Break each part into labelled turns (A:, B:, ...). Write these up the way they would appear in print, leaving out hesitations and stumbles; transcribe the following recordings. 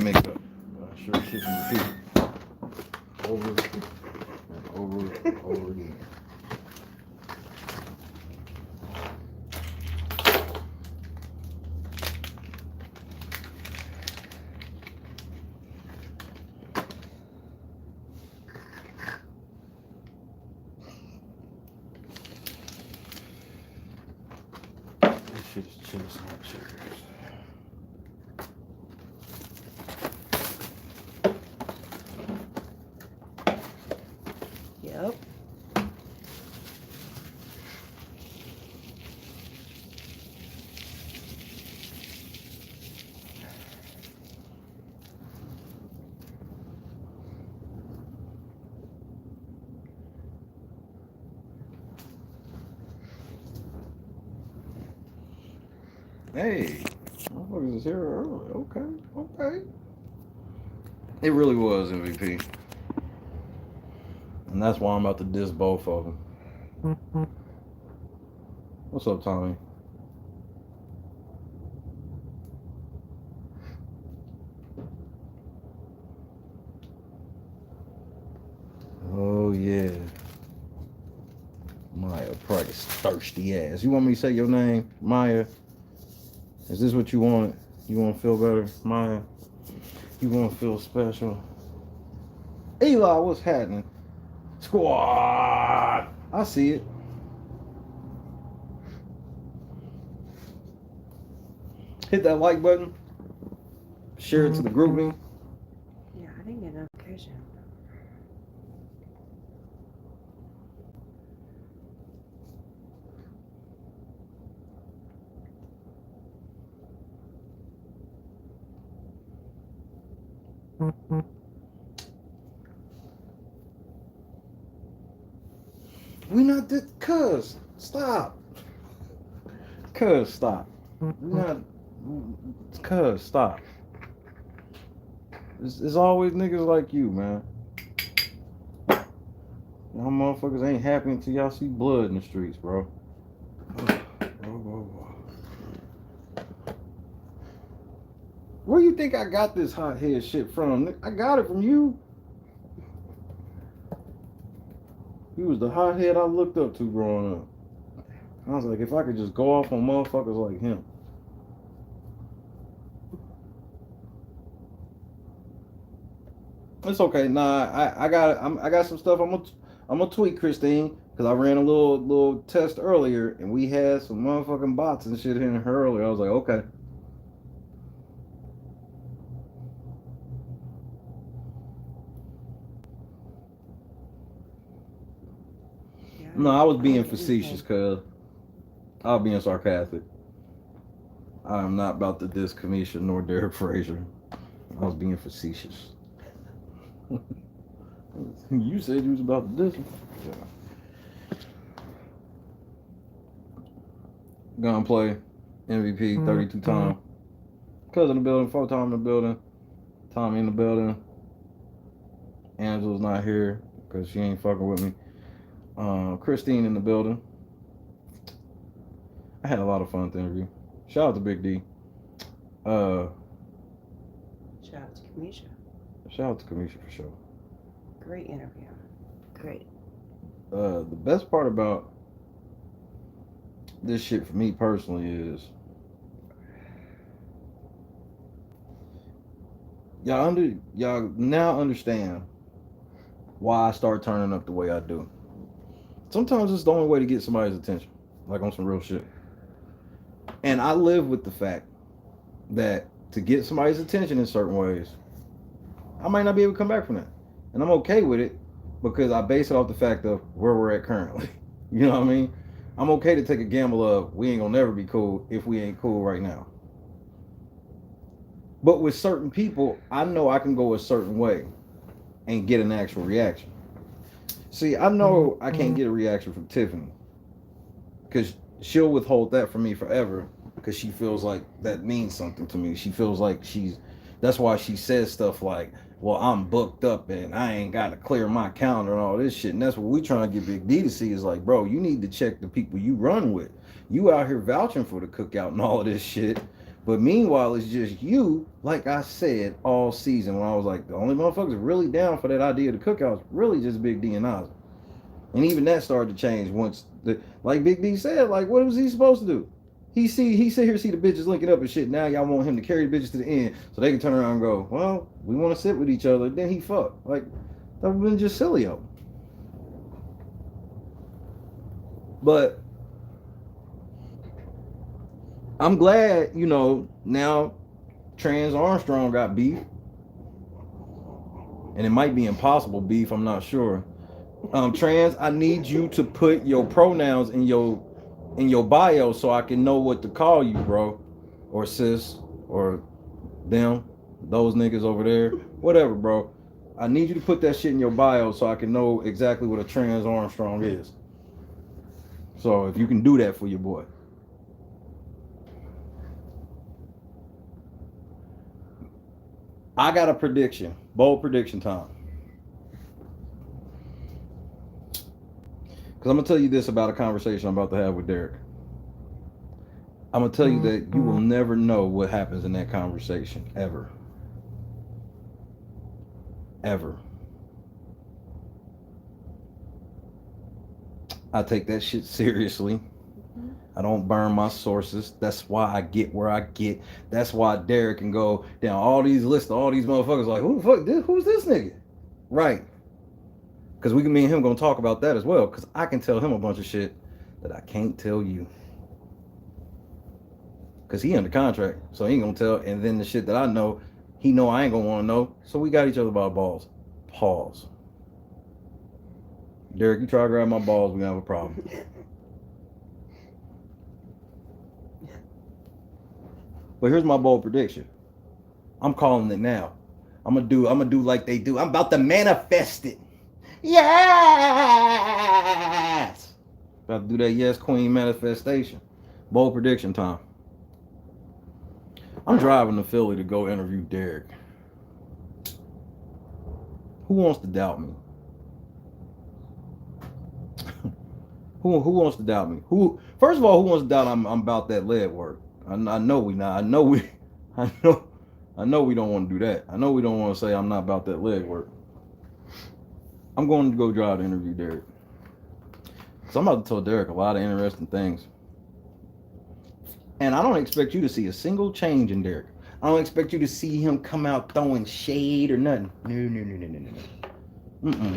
A: get mixed up. Sure shit can repeat. Over and over again. This shit is chili snap shakers.
B: Yep.
A: Hey, motherfuckers is here early. Okay. It really was MVP. And that's why I'm about to diss both of them. What's up, Tommy? Oh, yeah. Maya Price, thirsty ass. You want me to say your name? Maya? Is this what you want? You want to feel better? Maya? You want to feel special? Eli, what's happening? Squad! I see it. Hit that like button. Share it to the group me.
B: Yeah, I didn't get a notification.
A: We not this. Cuz, stop. Cuz, stop. We not. Cuz, stop. It's always niggas like you, man. Y'all motherfuckers ain't happy until y'all see blood in the streets, bro. Where you think I got this hot head shit from? I got it from you. He was the hothead I looked up to growing up. I was like, if I could just go off on motherfuckers like him. It's okay. Nah, I got some stuff. I'm gonna tweet Christine because I ran a little test earlier and we had some motherfucking bots and shit in her earlier. I was like, okay. No, I was being facetious, cuz. I was being sarcastic. I am not about to diss Kamisha nor Derek Frazier. I was being facetious. You said you was about to diss him. Yeah. Gunplay, MVP, 32 time. Cuz in the building, 4 time in the building. Tommy in the building. Angela's not here because she ain't fucking with me. Christine in the building. I had a lot of fun with the interview. Shout out to Big D.
B: Shout out to Kamisha.
A: Shout out to Kamisha for sure.
B: Great interview. Great.
A: The best part about this shit for me personally is y'all now understand why I start turning up the way I do. Sometimes it's the only way to get somebody's attention, like on some real shit. And I live with the fact that to get somebody's attention in certain ways, I might not be able to come back from that. And I'm okay with it because I base it off the fact of where we're at currently. You know what I mean? I'm okay to take a gamble of we ain't gonna never be cool if we ain't cool right now. But with certain people, I know I can go a certain way and get an actual reaction. See, I know I can't get a reaction from Tiffany because she'll withhold that from me forever because she feels like that means something to me. She feels like that's why she says stuff like, well, I'm booked up and I ain't got to clear my calendar and all this shit. And that's what we trying to get Big D to see is like, bro, you need to check the people you run with. You out here vouching for the cookout and all of this shit, But meanwhile, it's just you, like I said, all season when I was like, the only motherfuckers really down for that idea of the cookouts, really just Big D and Oz. And even that started to change once, like Big D said, like, what was he supposed to do? He sit here, see the bitches linking up and shit. Now y'all want him to carry the bitches to the end so they can turn around and go, well, we want to sit with each other. Then he fuck. Like, that would have been just silly of him. But I'm glad, you know, now Trans Armstrong got beef. And it might be impossible beef, I'm not sure. Trans, I need you to put your pronouns in your bio so I can know what to call you, bro. Or sis, or them, those niggas over there. Whatever, bro. I need you to put that shit in your bio so I can know exactly what a Trans Armstrong is. So if you can do that for your boy. I got a prediction. Bold prediction time. Because I'm going to tell you this about a conversation I'm about to have with Derek. I'm going to tell you that you will never know what happens in that conversation. Ever. Ever. I take that shit seriously. I don't burn my sources. That's why I get where I get. That's why Derek can go down all these lists of all these motherfuckers like, who the fuck, who's this nigga? Right. Because me and him gonna talk about that as well. Because I can tell him a bunch of shit that I can't tell you. Because he under contract. So he ain't gonna tell. And then the shit that I know, he know I ain't gonna want to know. So we got each other by balls. Pause. Derek, you try to grab my balls, we gonna have a problem. But here's my bold prediction. I'm calling it now. I'm gonna do like they do. I'm about to manifest it. Yes! About to do that yes queen manifestation. Bold prediction time. I'm driving to Philly to go interview Derek. Who wants to doubt me? Who wants to doubt me? First of all, who wants to doubt I'm about that lead work? I know we not. I know we don't want to do that. I know we don't want to say I'm not about that leg work. I'm going to go drive to interview Derek. So I'm about to tell Derek a lot of interesting things. And I don't expect you to see a single change in Derek. I don't expect you to see him come out throwing shade or nothing. No.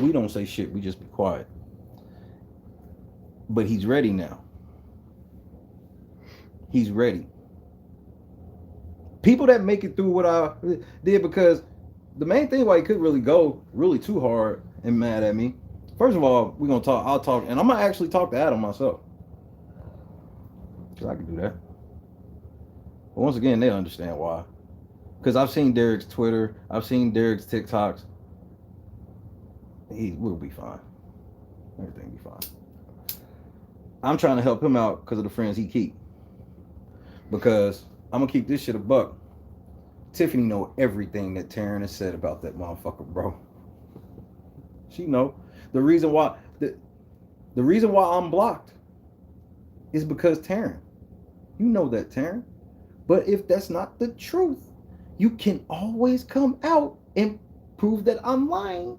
A: We don't say shit. We just be quiet. But he's ready now. He's ready. People that make it through what I did, because the main thing why he couldn't really go really too hard and mad at me. First of all, we're gonna talk. I'll talk, and I'm gonna actually talk to Adam myself, because I can do that. But once again, they understand why. Because I've seen Derek's Twitter, I've seen Derek's TikToks. He will be fine. Everything will be fine. I'm trying to help him out because of the friends he keep. Because I'm gonna keep this shit a buck. Tiffany know everything that Taryn has said about that motherfucker, bro. She know. The reason why I'm blocked is because Taryn. You know that, Taryn. But if that's not the truth, you can always come out and prove that I'm lying.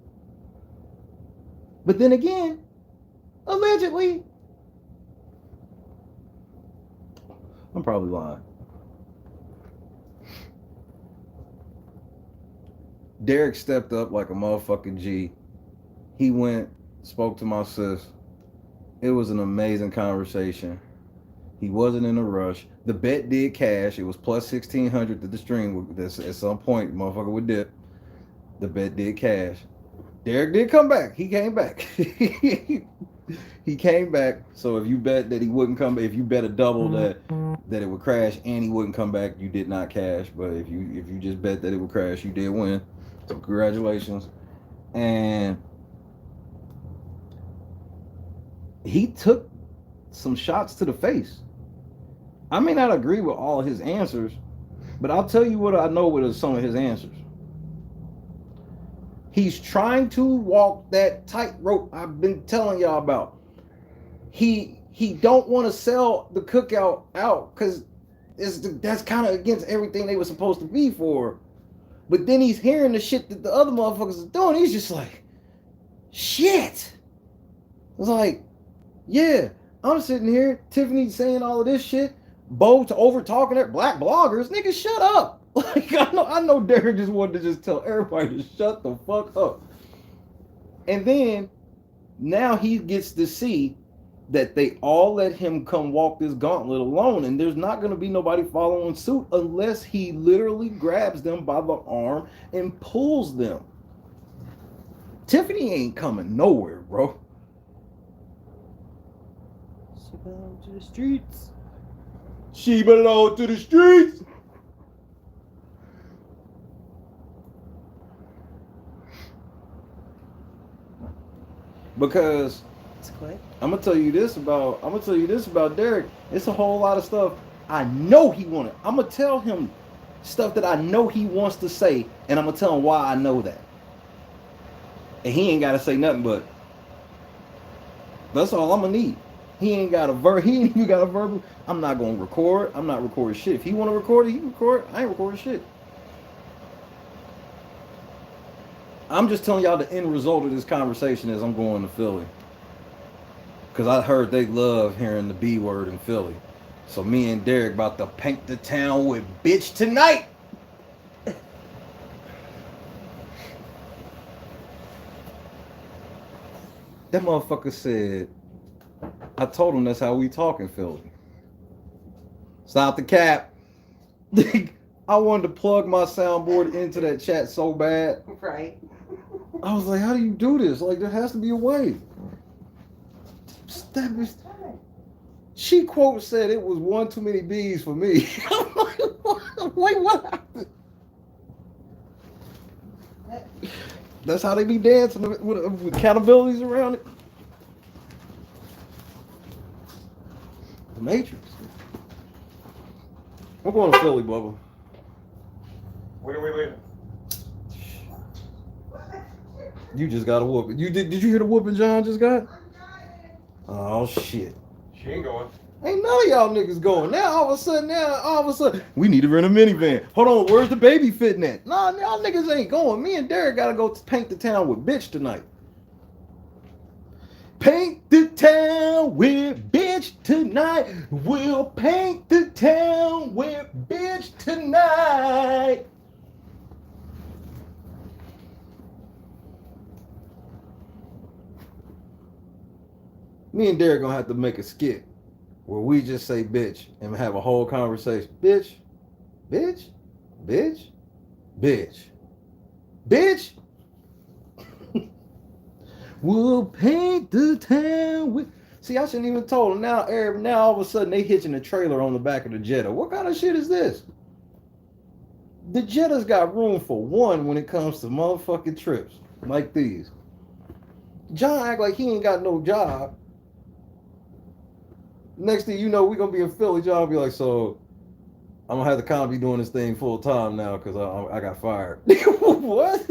A: But then again, allegedly, I'm probably lying. Derek stepped up like a motherfucking G. He went, spoke to my sis. It was an amazing conversation. He wasn't in a rush. The bet did cash. It was plus 1,600 that the stream would, at some point, motherfucker would dip. The bet did cash. Derek did come back. He came back. He came back. So if you bet that he wouldn't come back, if you bet a double that it would crash and he wouldn't come back, you did not cash. But if you just bet that it would crash, you did win. So congratulations. And he took some shots to the face. I may not agree with all of his answers, but I'll tell you what I know with some of his answers. He's trying to walk that tightrope I've been telling y'all about. He don't want to sell the cookout out because that's kind of against everything they were supposed to be for. But then he's hearing the shit that the other motherfuckers are doing. He's just like, shit. It's like, yeah, I'm sitting here, Tiffany saying all of this shit, Bo over talking at black bloggers. Nigga, shut up. Like, I know Derek just wanted to just tell everybody to shut the fuck up. And then now he gets to see that they all let him come walk this gauntlet alone, and there's not going to be nobody following suit unless he literally grabs them by the arm and pulls them. Tiffany ain't coming nowhere, bro.
B: She belongs to the streets.
A: She belongs to the streets. Because I'm gonna tell you this about Derek. It's a whole lot of stuff I know he wanted. I'm gonna tell him stuff that I know he wants to say, and I'm gonna tell him why I know that. And he ain't gotta say nothing but. That's all I'm gonna need. He ain't even got a verbal. I'm not gonna record. I'm not recording shit. If he wanna record it, he can record it. I ain't recording shit. I'm just telling y'all the end result of this conversation is I'm going to Philly. Because I heard they love hearing the B word in Philly. So me and Derek about to paint the town with bitch tonight. That motherfucker said, I told him that's how we talk in Philly. Stop the cap. I wanted to plug my soundboard into that chat so bad.
B: Right.
A: I was like, how do you do this? Like, there has to be a way. She quote said it was one too many bees for me. I'm like, wait, what happened? That's how they be dancing with accountabilities around it. The Matrix. I'm going to Philly, Bubba.
C: When are we leaving?
A: You just got a whooping. Did you hear the whooping John just got? Oh shit.
C: She ain't going.
A: Ain't none of y'all niggas going. Now all of a sudden, we need to rent a minivan. Hold on, where's the baby fitting at? Nah, y'all niggas ain't going. Me and Derek gotta go paint the town with bitch tonight. Paint the town with bitch tonight. We'll paint the town with bitch tonight. Me and Derek gonna have to make a skit where we just say bitch and have a whole conversation. Bitch, bitch, bitch, bitch, bitch. We'll paint the town with. See, I shouldn't even told him. Now all of a sudden they hitching a trailer on the back of the Jetta. What kind of shit is this? The Jetta's got room for one when it comes to motherfucking trips like these. John act like he ain't got no job. Next thing you know, we're going to be in Philly. John will be like, so I'm going to have to kind of be doing this thing full time now because I got fired. What?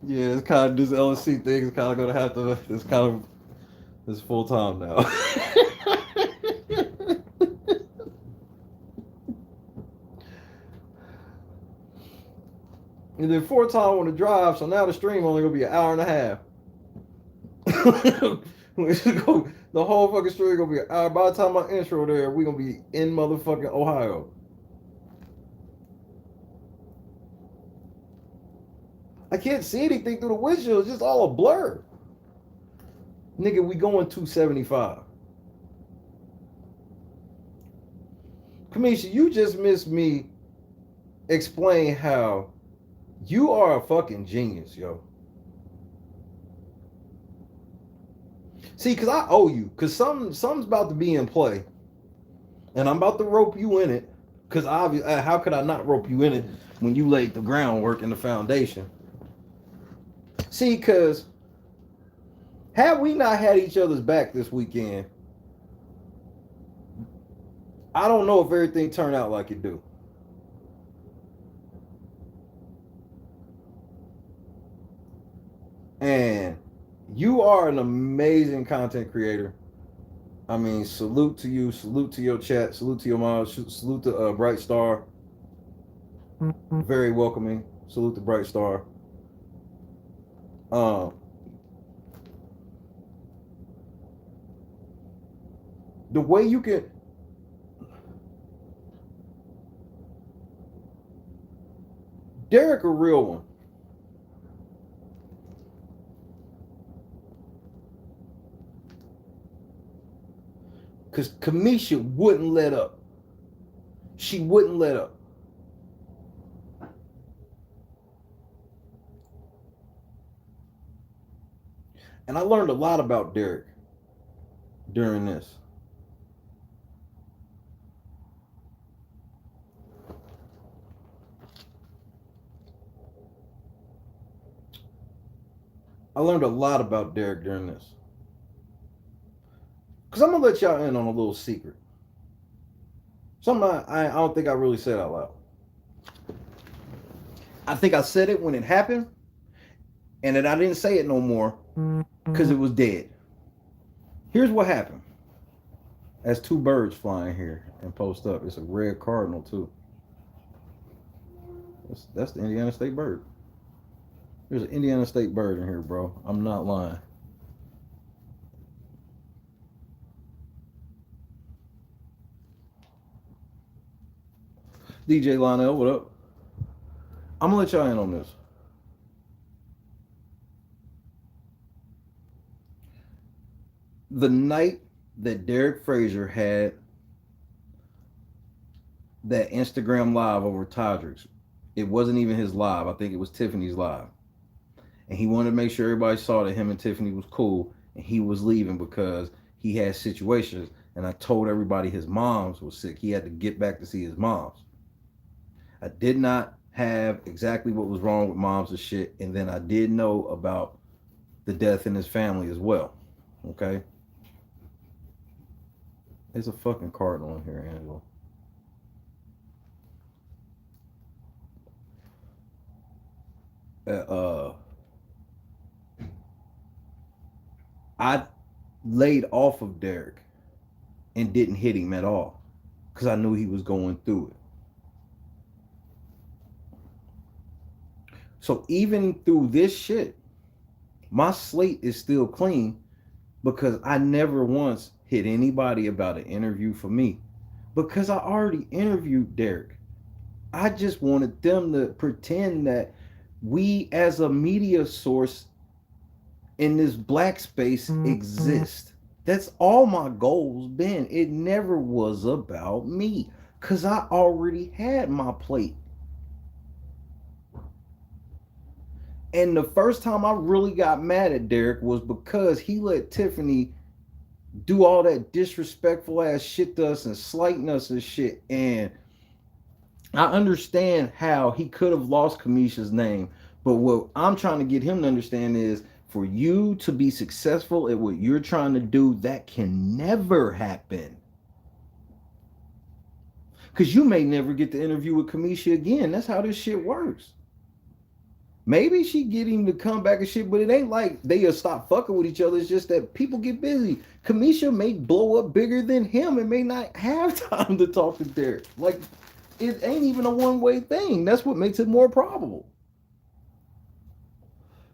A: Yeah, it's kind of this LSC thing is kind of going to have to, it's full time now. And then 4 times on the drive, so now the stream only going to be an hour and a half. The whole fucking story gonna be an hour. By the time my intro there, we gonna be in motherfucking Ohio. I can't see anything through the windshield. It's just all a blur. Nigga, we going 275. Kamisha, you just missed me explain how you are a fucking genius, yo. See, because I owe you. Because something's about to be in play. And I'm about to rope you in it. Because obviously, how could I not rope you in it when you laid the groundwork and the foundation? See, because had we not had each other's back this weekend, I don't know if everything turned out like it do. And you are an amazing content creator. I mean, salute to you, salute to your chat, salute to your mom, salute to Bright Star. Very welcoming. Salute to Bright Star. The way you can. Derek a real one. Because Kamisha wouldn't let up. She wouldn't let up. And I learned a lot about Derek during this. I learned a lot about Derek during this. Because I'm going to let y'all in on a little secret. Something I don't think I really said out loud. I think I said it when it happened. And then I didn't say it no more because it was dead. Here's what happened. That's two birds flying here and post up. It's a red cardinal too. That's the Indiana State bird. There's an Indiana State bird in here, bro. I'm not lying. DJ Lionel, what up? I'm gonna let y'all in on this. The night that Derek Frazier had that Instagram live over Todrick's, it wasn't even his live. I think it was Tiffany's live. And he wanted to make sure everybody saw that him and Tiffany was cool, and he was leaving because he had situations. And I told everybody his mom's was sick. He had to get back to see his mom's. I did not have exactly what was wrong with mom's and shit. And then I did know about the death in his family as well. Okay? There's a fucking cardinal in here, Angela. I laid off of Derek and didn't hit him at all because I knew he was going through it. So even through this shit, my slate is still clean because I never once hit anybody about an interview for me because I already interviewed Derek. I just wanted them to pretend that we as a media source in this black space exist. That's all my goals been. It never was about me because I already had my plate. And the first time I really got mad at Derek was because he let Tiffany do all that disrespectful ass shit to us and slighting us and shit. And I understand how he could have lost Kamisha's name, but what I'm trying to get him to understand is for you to be successful at what you're trying to do, that can never happen. Because you may never get the interview with Kamisha again. That's how this shit works. Maybe she get him to come back and shit, but it ain't like they'll stop fucking with each other. It's just that people get busy. Kamisha may blow up bigger than him and may not have time to talk to Derek. Like, it ain't even a one-way thing. That's what makes it more probable.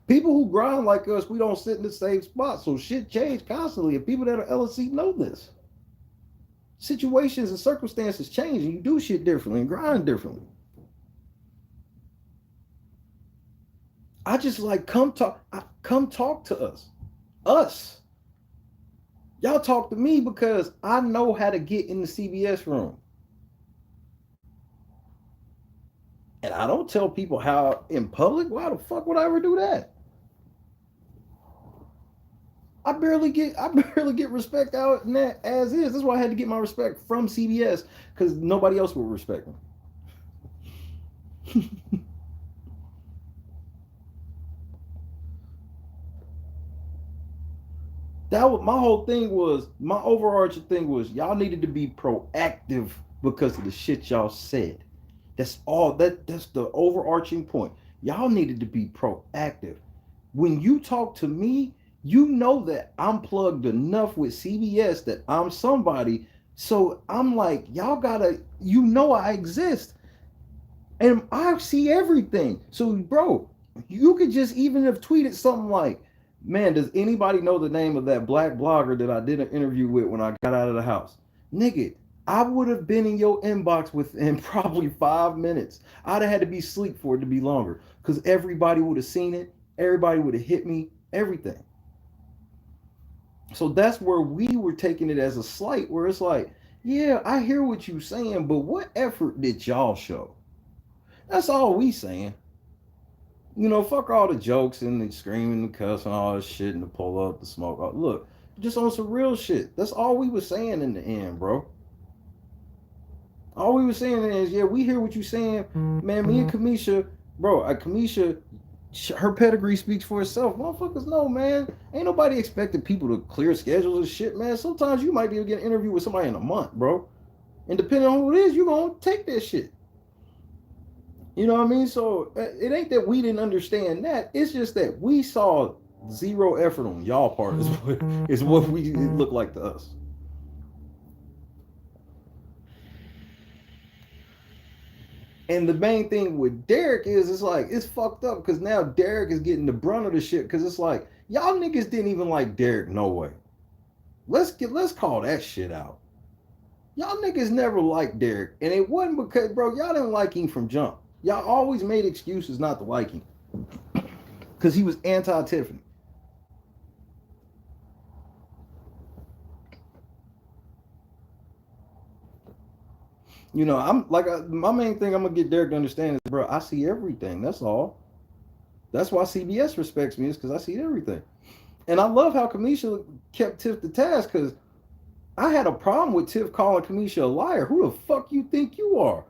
A: People who grind like us, we don't sit in the same spot. So shit change constantly. And people that are LSC know this. Situations and circumstances change and you do shit differently and grind differently. I just like come talk to us. Us. Y'all talk to me because I know how to get in the CBS room. And I don't tell people how in public. Why the fuck would I ever do that? I barely get respect out in that as is. That's why I had to get my respect from CBS because nobody else would respect me. That was my whole thing. Was my overarching thing was y'all needed to be proactive because of the shit y'all said. That's all. That's the overarching point. Y'all needed to be proactive. When you talk to me, You know that I'm plugged enough with CBS that I'm somebody. So I'm like, y'all gotta, you know, I exist and I see everything. So, bro, you could just even have tweeted something like, man, does anybody know the name of that black blogger that I did an interview with when I got out of the house? Nigga, I would have been in your inbox within probably 5 minutes. I'd have had to be asleep for it to be longer because everybody would have seen it. Everybody would have hit me, everything. So that's where we were taking it as a slight, where it's like, yeah, I hear what you're saying, but what effort did y'all show? That's all we saying. You know, fuck all the jokes and the screaming and cussing, all this shit and the pull up, the smoke. Look, just on some real shit. That's all we was saying in the end, bro. All we was saying is, yeah, we hear what you saying. Man, me and Kamisha, bro, Kamisha, her pedigree speaks for itself. Motherfuckers know, man. Ain't nobody expecting people to clear schedules and shit, man. Sometimes you might be able to get an interview with somebody in a month, bro. And depending on who it is, you're going to take that shit. You know what I mean? So it ain't that we didn't understand that. It's just that we saw zero effort on y'all part is what we look like to us. And the main thing with Derek is it's like it's fucked up because now Derek is getting the brunt of the shit because it's like y'all niggas didn't even like Derek no way. Let's call that shit out. Y'all niggas never liked Derek, and it wasn't because bro y'all didn't like him from jump. Y'all always made excuses not to like him because he was anti-Tiffany. You know, I'm like my main thing I'm gonna get Derek to understand is, bro, I see everything. That's all. That's why CBS respects me is because I see everything. And I love how Kamisha kept Tiff to task because I had a problem with Tiff calling Kamisha a liar. Who the fuck you think you are?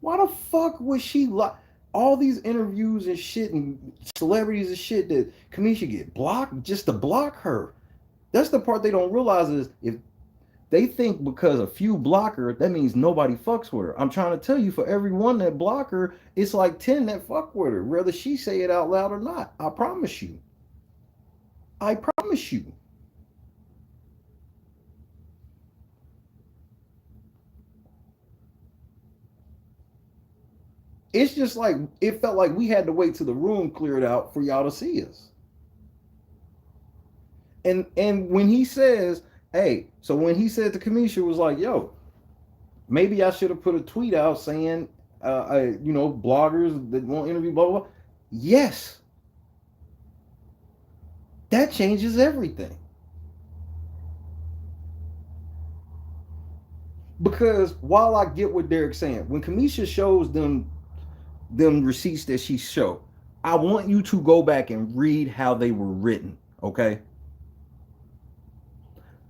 A: Why the fuck was she lie? All these interviews and shit and celebrities and shit that Kamisha get blocked just to block her. That's the part they don't realize is if they think because a few block her, that means nobody fucks with her. I'm trying to tell you, for every one that block her, it's like 10 that fuck with her, whether she say it out loud or not. I promise you. I promise you. It's just like it felt like we had to wait till the room cleared out for y'all to see us. And when he says, hey, so when he said to Kamisha was like, yo, maybe I should have put a tweet out saying, you know, bloggers that won't interview, blah, blah, blah. Yes. That changes everything. Because while I get what Derek's saying, when Kamisha shows them receipts that she showed, I want you to go back and read how they were written, okay?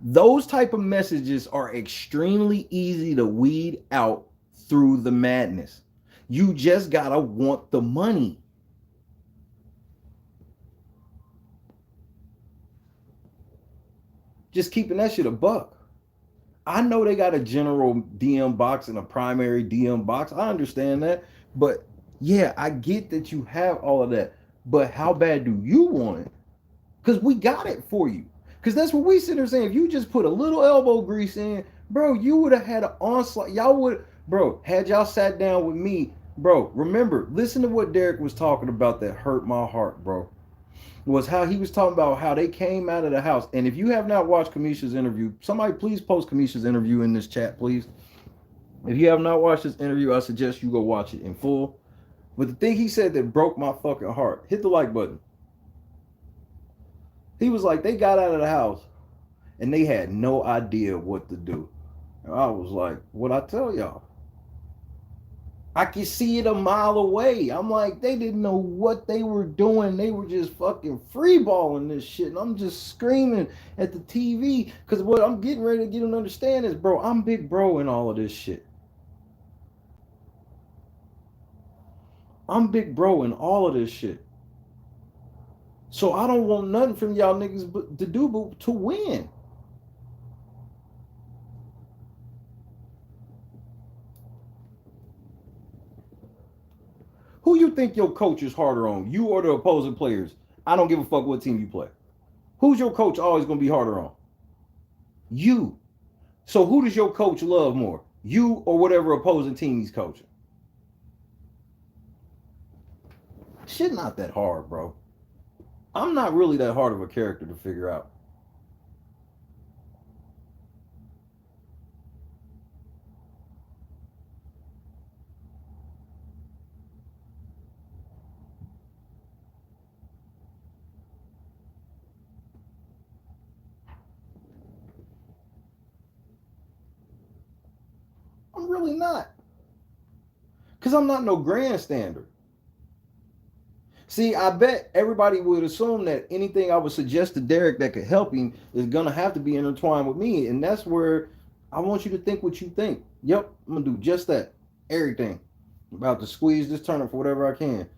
A: Those type of messages are extremely easy to weed out through the madness. You just gotta want the money. Just keeping that shit a buck. I know they got a general DM box and a primary DM box. I understand that. But yeah, I get that you have all of that. But how bad do you want it? Because we got it for you. Because that's what we sit there saying. If you just put a little elbow grease in, bro, you would have had an onslaught. Y'all would, bro, had y'all sat down with me, bro, remember, listen to what Derek was talking about that hurt my heart, bro. Was how he was talking about how they came out of the house. And if you have not watched Kamisha's interview, somebody please post Kamisha's interview in this chat, please. If you have not watched this interview, I suggest you go watch it in full. But the thing he said that broke my fucking heart, hit the like button. He was like, they got out of the house and they had no idea what to do. And I was like, what I tell y'all? I could see it a mile away. I'm like, they didn't know what they were doing. They were just fucking freeballing this shit. And I'm just screaming at the TV. Because what I'm getting ready to get them to understand is, bro, I'm big bro in all of this shit. I'm big bro in all of this shit. So I don't want nothing from y'all niggas but to do but to win. Who you think your coach is harder on, you or the opposing players? I don't give a fuck what team you play. Who's your coach always going to be harder on? You. So who does your coach love more? You or whatever opposing team he's coaching? Shit not that hard, bro. I'm not really that hard of a character to figure out. I'm really not. Because I'm not no grandstander. See, I bet everybody would assume that anything I would suggest to Derek that could help him is going to have to be intertwined with me. And that's where I want you to think what you think. Yep, I'm going to do just that. Everything. I'm about to squeeze this turnip for whatever I can.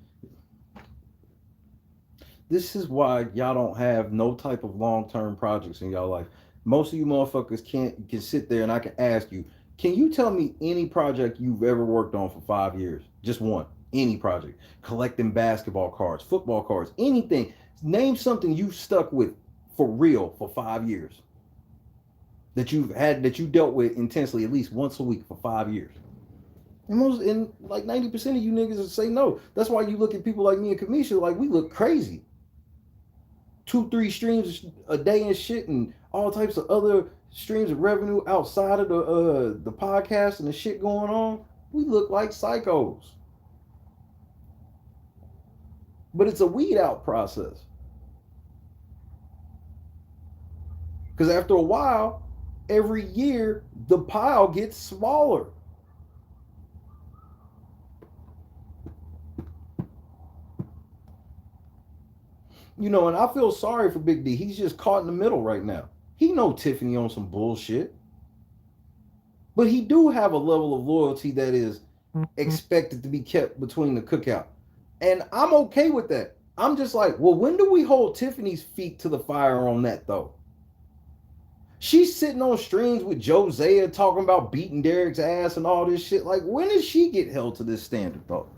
A: This is why y'all don't have no type of long-term projects in y'all life. Most of you motherfuckers can sit there and I can ask you, can you tell me any project you've ever worked on for 5 years? Just one. Any project. Collecting basketball cards, football cards, anything. Name something you stuck with for real for 5 years. That you dealt with intensely at least once a week for 5 years. And like 90% of you niggas will say no. That's why you look at people like me and Kamisha like we look crazy. 2-3 streams a day and shit and all types of other streams of revenue outside of the podcast and the shit going on. We look like psychos. But it's a weed out process. Because after a while, every year, the pile gets smaller. You know, and I feel sorry for Big D. He's just caught in the middle right now. He know Tiffany on some bullshit. But he do have a level of loyalty that is expected to be kept between the cookout. And I'm okay with that. I'm just like, well, when do we hold Tiffany's feet to the fire on that, though? She's sitting on streams with Josiah talking about beating Derek's ass and all this shit. Like, when does she get held to this standard, though?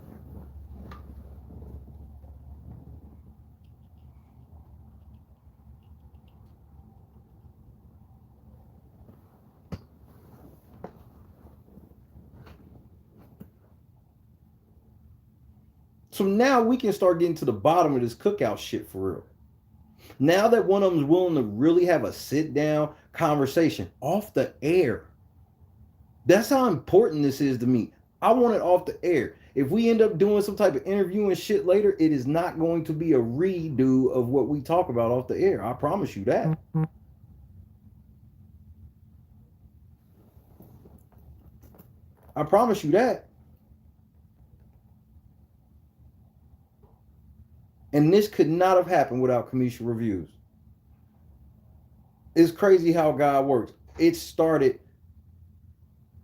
A: So now we can start getting to the bottom of this cookout shit for real. Now that one of them is willing to really have a sit down conversation off the air. That's how important this is to me. I want it off the air. If we end up doing some type of interview and shit later, it is not going to be a redo of what we talk about off the air. I promise you that. I promise you that. And this could not have happened without Kamisha Reviews. It's crazy how God works. It started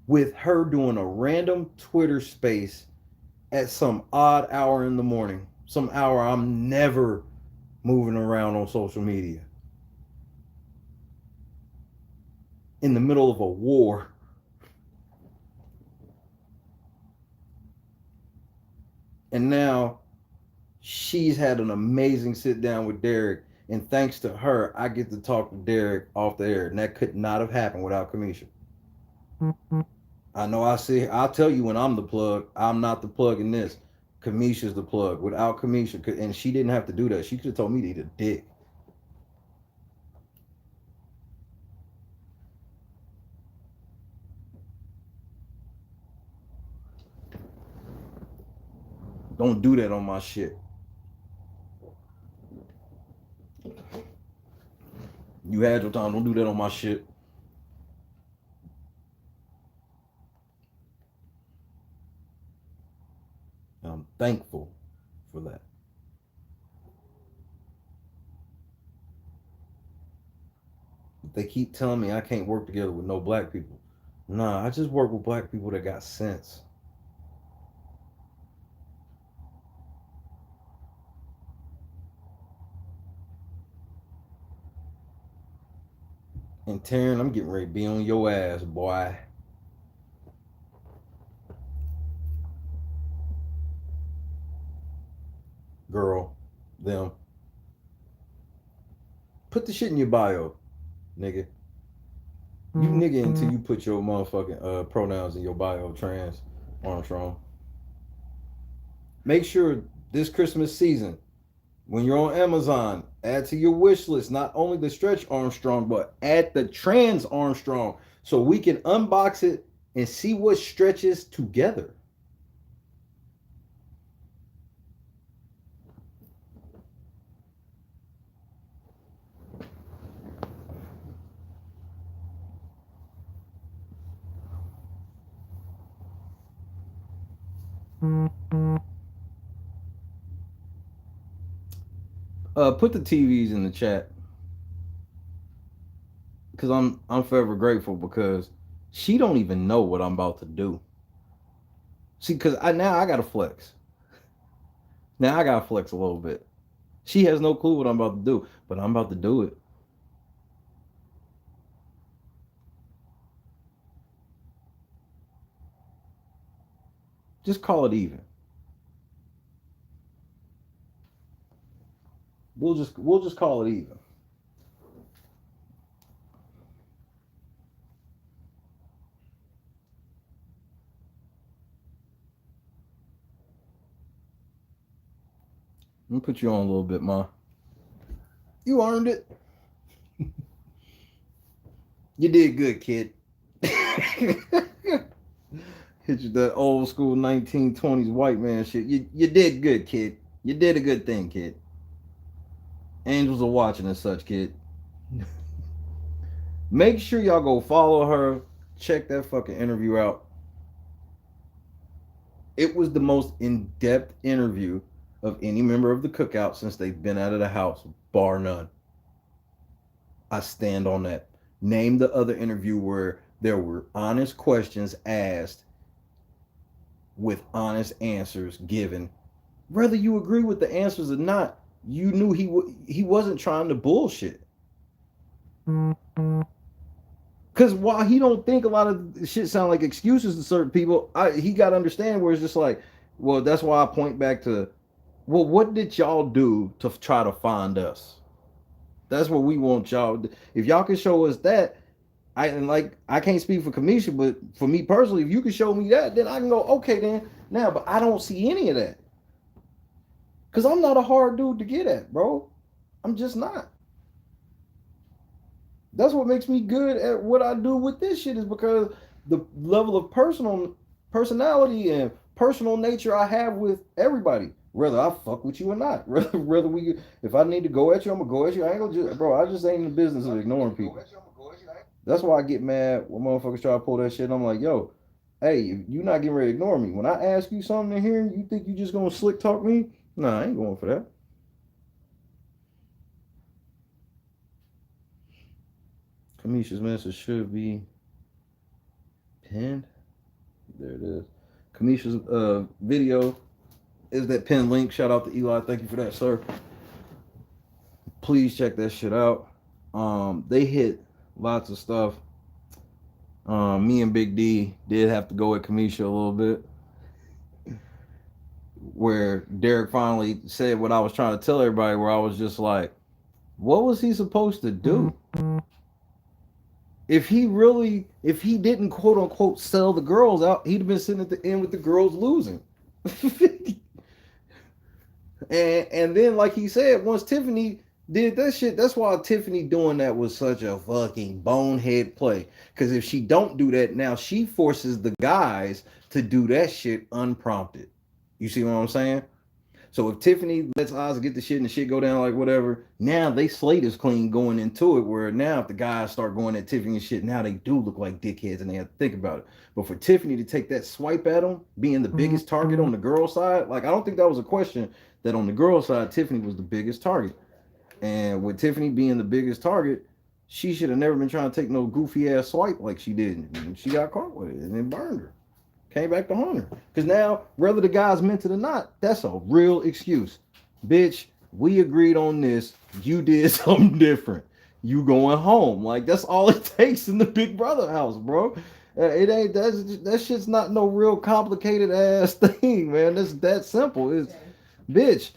A: with her doing a random Twitter space at some odd hour in the morning. Some hour I'm never moving around on social media. In the middle of a war. And now she's had an amazing sit down with Derek. And thanks to her, I get to talk to Derek off the air. And that could not have happened without Kamisha. I know I'll tell you when I'm the plug. I'm not the plug in this. Kamisha's the plug. Without Kamisha, and she didn't have to do that. She could have told me to eat a dick. Don't do that on my shit. You had your time. Don't do that on my shit. I'm thankful for that. They keep telling me I can't work together with no black people. Nah, I just work with black people that got sense. And Taryn, I'm getting ready to be on your ass, boy. Girl, them. Put the shit in your bio, nigga. You nigga until you put your motherfucking pronouns in your bio, trans Armstrong. Make sure this Christmas season, when you're on Amazon, add to your wish list not only the stretch Armstrong, but add the trans Armstrong so we can unbox it and see what stretches together. Put the TVs in the chat because I'm forever grateful because she don't even know what I'm about to do. See, because now I gotta flex. Now I gotta flex a little bit. She has no clue what I'm about to do, but I'm about to do it. Just call it even. We'll just call it even. Let me put you on a little bit, Ma. You earned it. You did good, kid. Hit you that old school 1920s white man shit. You did good, kid. You did a good thing, kid. Angels are watching and such, kid. Make sure y'all go follow her. Check that fucking interview out. It was the most in-depth interview of any member of the cookout since they've been out of the house, bar none. I stand on that. Name the other interview where there were honest questions asked with honest answers given. Whether you agree with the answers or not, you knew he wasn't trying to bullshit. Because while he don't think a lot of shit sound like excuses to certain people, he got to understand where it's just like, well, that's why I point back to, well, what did y'all do to try to find us? That's what we want y'all. If y'all can show us that, I can't speak for Kamisha, but for me personally, if you can show me that, then I can go, okay, then now. But I don't see any of that. Because I'm not a hard dude to get at, bro. I'm just not. That's what makes me good at what I do with this shit, is because the level of personality and personal nature I have with everybody, whether I fuck with you or not. Whether we, if I need to go at you, I'm gonna go at you. I ain't gonna just, bro, I just ain't in the business of ignoring people. That's why I get mad when motherfuckers try to pull that shit. I'm like, yo, hey, if you not getting ready to ignore me, when I ask you something in here, you think you just gonna slick talk me? Nah, I ain't going for that. Kamisha's message should be pinned. There it is. Kamisha's video is that pinned link. Shout out to Eli. Thank you for that, sir. Please check that shit out. They hit lots of stuff. Me and Big D did have to go at Kamisha a little bit, where Derek finally said what I was trying to tell everybody, where I was just like, what was he supposed to do? If he didn't quote unquote sell the girls out, he'd have been sitting at the end with the girls losing. and then, like he said, once Tiffany did that shit, that's why Tiffany doing that was such a fucking bonehead play. Because if she don't do that, now she forces the guys to do that shit unprompted. You see what I'm saying? So if Tiffany lets Oz get the shit and the shit go down like whatever, now they slate is clean going into it, where now if the guys start going at Tiffany and shit, now they do look like dickheads and they have to think about it. But for Tiffany to take that swipe at them, being the biggest target on the girl side, like I don't think that was a question that on the girl side, Tiffany was the biggest target. And with Tiffany being the biggest target, she should have never been trying to take no goofy ass swipe like she did. And she got caught with it and it burned her. Came back to haunt her. Because now, whether the guy's meant it or not, that's a real excuse. Bitch, we agreed on this. You did something different. You going home. Like, that's all it takes in the Big Brother house, bro. It ain't, that shit's not no real complicated ass thing, man. That's that simple. It's, bitch,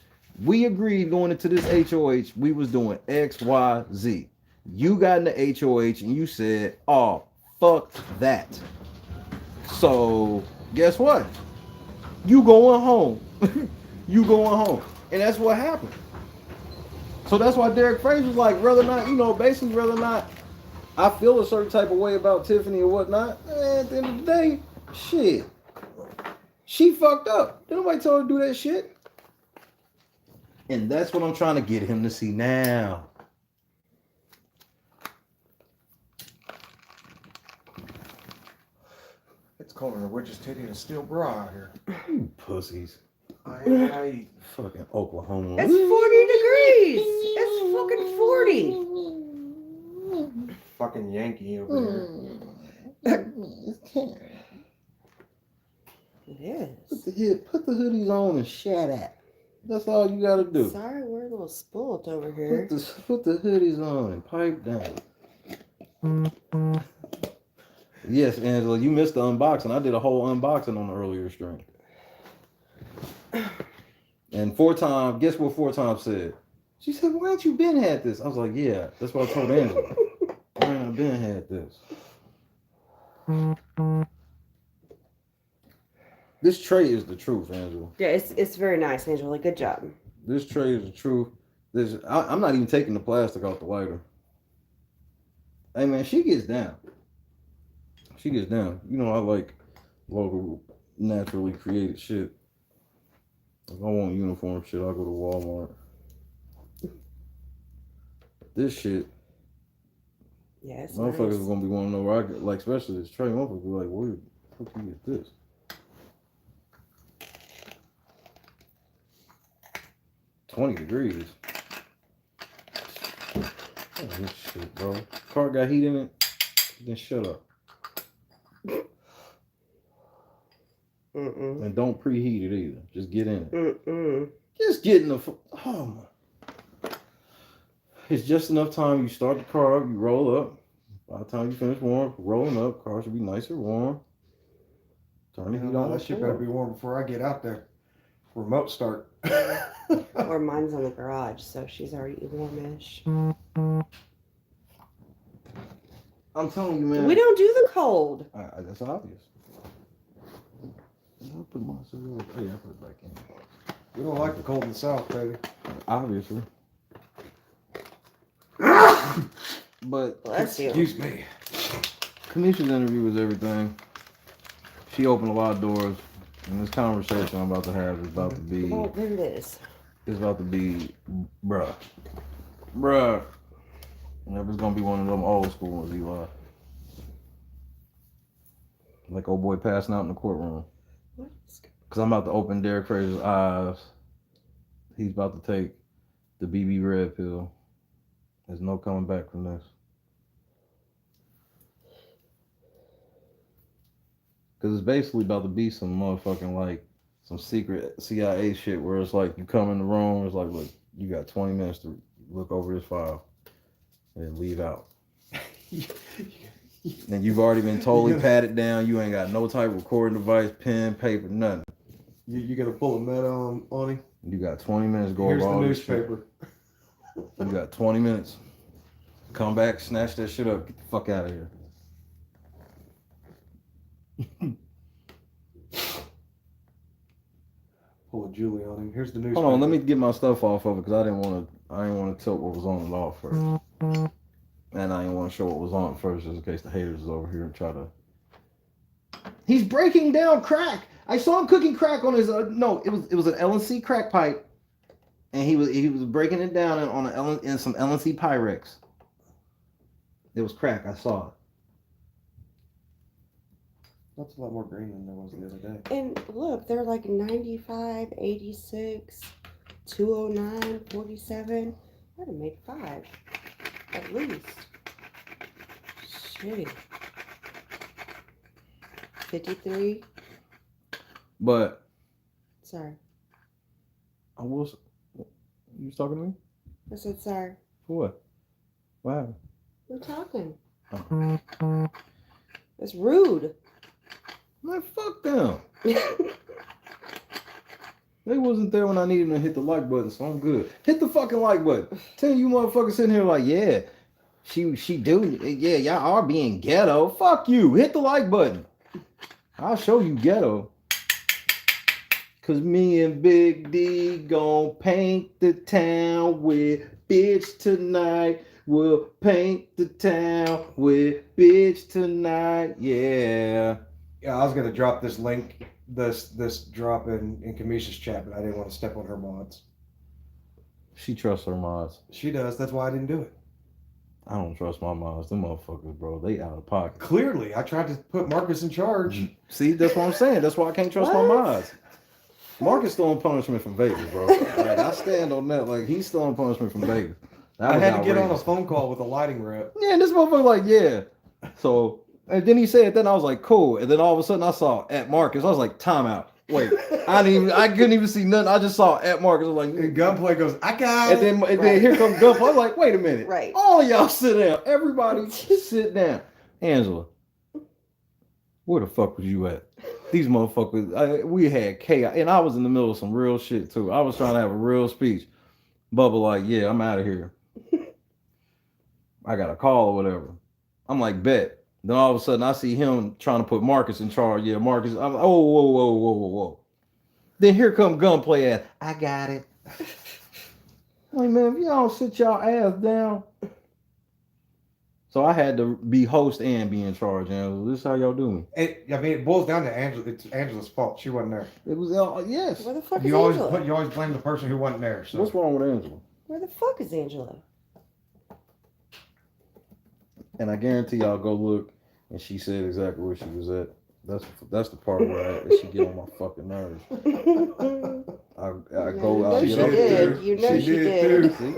A: We agreed going into this HOH, we was doing X, Y, Z. You got in the HOH and you said, oh, fuck that. So, guess what? You going home. You going home. And that's what happened. So that's why Derek Frazier was like, rather not, basically rather not, I feel a certain type of way about Tiffany or whatnot. At the end of the day, shit. She fucked up. Didn't nobody tell her to do that shit. And that's what I'm trying to get him to see now.
C: It's calling a witch's titty and a steel bra out here.
A: You pussies.
C: I
A: Fucking Oklahoma.
B: It's 40 degrees. It's fucking 40.
C: fucking Yankee over here.
B: It is.
A: Put the hoodies on and shut up. That's all you gotta do.
B: Sorry, we're a little spoiled over here.
A: Put the hoodies on and pipe down. Yes, Angela, you missed the unboxing. I did a whole unboxing on the earlier stream. And guess what 4 times said? She said, why ain't you been had this? I was like, yeah, that's what I told Angela. Why ain't I been had this? This tray is the truth, Angela.
B: Yeah, it's very nice, Angela. Good job.
A: This tray is the truth. I'm not even taking the plastic off the lighter. Hey, man, she gets down. She gets down. You know, I like local, naturally created shit. If I want uniform shit, I'll go to Walmart. This shit,
B: Yeah, it's
A: motherfuckers
B: nice.
A: are gonna be wanting to know where I get, like, especially this tray. Motherfuckers be like, where the fuck you get this? $20 degrees. Oh, this shit, bro. Car got heat in it. Then shut up. And don't preheat it either. Just get in it. Just get in the. Oh my. It's just enough time. You start the car up. You roll up. By the time you finish rolling up, car should be nice and warm. Turn the heat on.
C: That shit better be warm before I get out there. Remote start.
B: Or mine's on the garage, so she's already warmish.
A: I'm telling you, man.
B: We don't do the cold.
A: That's obvious. I put my cigarette. Oh yeah, I put it back in.
C: We don't like the cold in the South, baby.
A: Obviously. But
B: Bless you.
C: Excuse me.
A: Kanisha's interview was everything. She opened a lot of doors, and this conversation I'm about to have is about to be.
B: Oh, there it is.
A: It's about to be, bruh. Never gonna be one of them old school ones, Eli. Like old boy passing out in the courtroom.
B: What?
A: Cause I'm about to open Derek Frazier's eyes. He's about to take the BB red pill. There's no coming back from this. Cause it's basically about to be some motherfucking like some secret CIA shit where it's like you come in the room, it's like, look, you got 20 minutes to look over this file and leave out. And you've already been totally patted down. You ain't got no type of recording device, pen, paper, nothing.
C: You gotta pull a med on him.
A: You got 20 minutes to go
C: Here's
A: over
C: the
A: all this shit.
C: newspaper.
A: You got 20 minutes. Come back, snatch that shit up, get the fuck out of here.
C: Pull a Julie on him. Here's the newspaper.
A: Hold on, let me get my stuff off of it because I didn't want to tilt what was on and off first. And I didn't want to show what was on first just in case the haters is over here and try to. He's breaking down crack. I saw him cooking crack on his no, it was an LNC crack pipe. And he was breaking it down in some LNC Pyrex. It was crack, I saw it.
C: That's a lot more green than there was the other day.
B: And look, they're like 95, 86, 209, 47. I'd have made 5. At least. Shit. 53.
A: But
B: Sorry.
A: I was. You was talking to me?
B: I said sorry.
A: For what? What happened?
B: We're talking.
A: Oh.
B: It's rude.
A: Man, fuck them. They wasn't there when I needed them to hit the like button, so I'm good. Hit the fucking like button. Tell you motherfuckers sitting here like, yeah, she do, yeah, y'all are being ghetto. Fuck you. Hit the like button. I'll show you ghetto. Cause me and Big D gon' paint the town with bitch tonight. We'll paint the town with bitch tonight. Yeah.
C: Yeah, I was gonna drop this link, this drop in Kamisha's chat, but I didn't want to step on her mods.
A: She trusts her mods.
C: She does. That's why I didn't do it.
A: I don't trust my mods. Them motherfuckers, bro. They out of pocket.
C: Clearly, I tried to put Marcus in charge.
A: See, that's what I'm saying. That's why I can't trust my mods. Marcus still on punishment from Vegas, bro. Like, I stand on that. Like, he's still on punishment from Vegas.
C: I had to get on a phone call with a lighting rep.
A: Yeah, and this motherfucker like, yeah. So, and then he said, then I was like, cool. And then all of a sudden I saw at Marcus. I was like, timeout. Wait, I couldn't even see nothing. I just saw at Marcus. I was like,
C: and Gunplay goes, I got it.
A: And then here comes Gunplay. I was like, wait a minute.
B: Right.
A: All of y'all sit down. Everybody sit down. Angela, where the fuck was you at? These motherfuckers, we had chaos. And I was in the middle of some real shit too. I was trying to have a real speech. Bubba like, yeah, I'm out of here. I got a call or whatever. I'm like, bet. Then all of a sudden I see him trying to put Marcus in charge. Yeah, Marcus. I'm like, oh, whoa. Then here come Gunplay at, I got it. Like, man, if y'all sit y'all ass down. So I had to be host and be in charge, Angela. This is how y'all do me.
C: It boils down to Angela. It's Angela's fault. She wasn't there.
A: It was yes.
B: Where the fuck is
C: You
B: Angela?
C: always blame the person who wasn't there. So.
A: What's wrong with Angela?
B: Where the fuck is Angela?
A: And I guarantee y'all go look, and she said exactly where she was at. That's the part where she get on my fucking nerves. I go out.
B: You know she did.
A: See?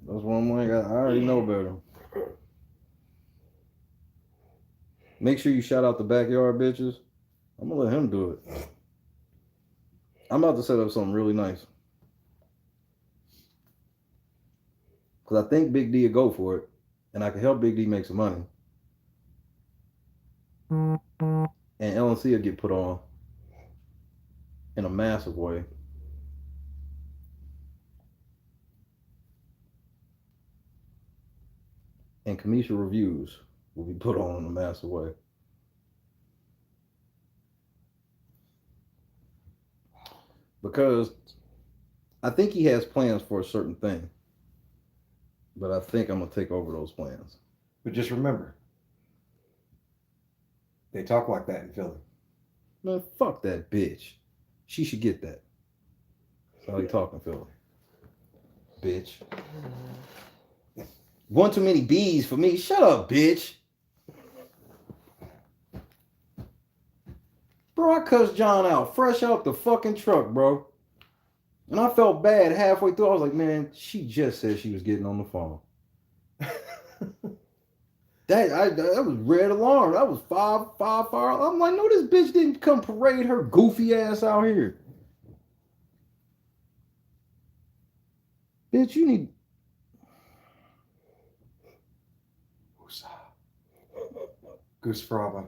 A: That's what I'm like. I already know better. Make sure you shout out the backyard bitches. I'm gonna let him do it. I'm about to set up something really nice. Cause I think Big D will go for it, and I can help Big D make some money. And LNC will get put on in a massive way. And Kamisha reviews will be put on in a massive way. Because I think he has plans for a certain thing. But I think I'm going to take over those plans.
C: But just remember, they talk like that in Philly.
A: Man, fuck that bitch. She should get that. That's how you talking, Philly. Bitch. One too many B's for me. Shut up, bitch. Bro, I cussed John out fresh out the fucking truck, bro. And I felt bad halfway through. I was like, man, she just said she was getting on the phone. That was red alarm. That was five fire. I'm like, no, this bitch didn't come parade her goofy ass out here. Bitch, you need...
C: Goose Fraba.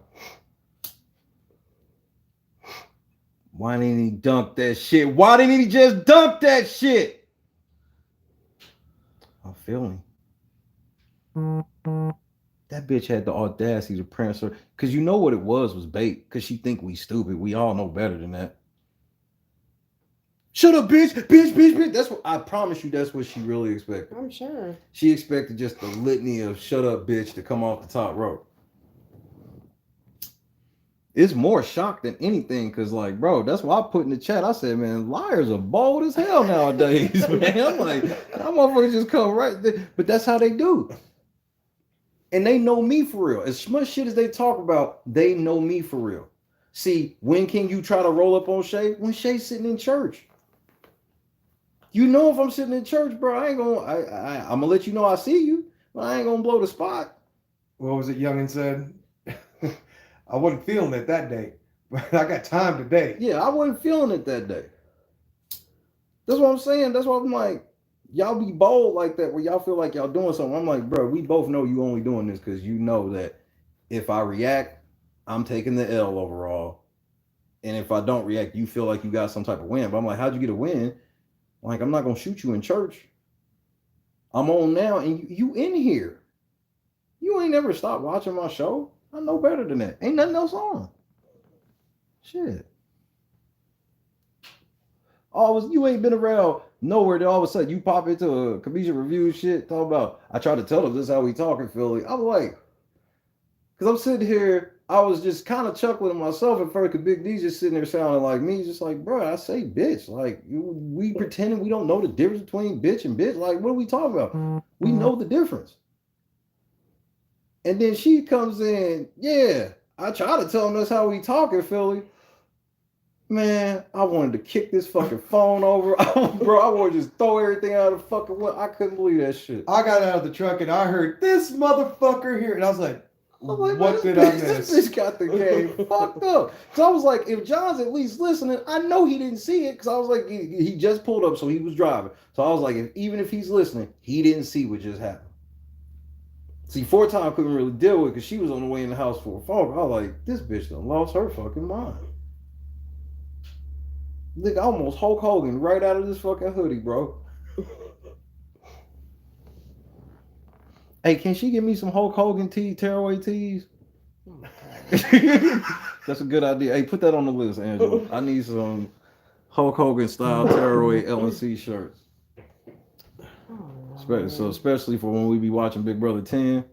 A: Why didn't he dunk that shit? Why didn't he just dunk that shit? I'm feeling. That bitch had the audacity to prance her. Because you know what it was bait. Because she think we stupid. We all know better than that. Shut up, bitch. Bitch. That's what I promise you. That's what she really expected.
B: I'm sure.
A: She expected just the litany of shut up, bitch to come off the top rope. It's more shock than anything, because, like, bro, that's why I put in the chat. I said, man, liars are bold as hell nowadays, man. I'm like, that motherfucker just come right there. But that's how they do. And they know me for real. As much shit as they talk about, they know me for real. See, when can you try to roll up on Shay? When Shay's sitting in church. You know if I'm sitting in church, bro, I'm going to let you know I see you, but I ain't going to blow the spot.
C: What was it Youngin said? I wasn't feeling it that day, but I got time today.
A: Yeah, I wasn't feeling it that day. That's what I'm saying. That's why I'm like, y'all be bold like that where y'all feel like y'all doing something. I'm like, bro, we both know you only doing this because you know that if I react, I'm taking the L overall. And if I don't react, you feel like you got some type of win. But I'm like, how'd you get a win? Like, I'm not gonna shoot you in church. I'm on now, and you in here. You ain't never stopped watching my show. I know better than that. Ain't nothing else on. Shit. You ain't been around nowhere. Then all of a sudden you pop into a comedian review shit. Talk about. I try to tell them this is how we talk in Philly. I'm like, because I'm sitting here. I was just kind of chuckling to myself at first because Big D's just sitting there sounding like me, just like, bro, I say bitch. Like, we pretending we don't know the difference between bitch and bitch. Like, what are we talking about? We know the difference. And then she comes in, yeah, I try to tell him that's how we talk in Philly. Man, I wanted to kick this fucking phone over. Bro, I wanted to just throw everything out of the fucking window. I couldn't believe that shit.
C: I got out of the truck and I heard this motherfucker here. And I was like,
A: Like,
C: what did I miss?
A: This bitch got the game fucked up. So I was like, if John's at least listening, I know he didn't see it because I was like, he just pulled up, so he was driving. So I was like, even if he's listening, he didn't see what just happened. See, 4-time couldn't really deal with it because she was on the way in the house for a phone. I was like, this bitch done lost her fucking mind. Look, I almost Hulk Hogan right out of this fucking hoodie, bro. Hey, can she give me some Hulk Hogan tearaway tees?
B: Oh
A: That's a good idea. Hey, put that on the list, Angela. I need some Hulk Hogan style tearaway LNC shirts. So especially for when we be watching Big Brother 10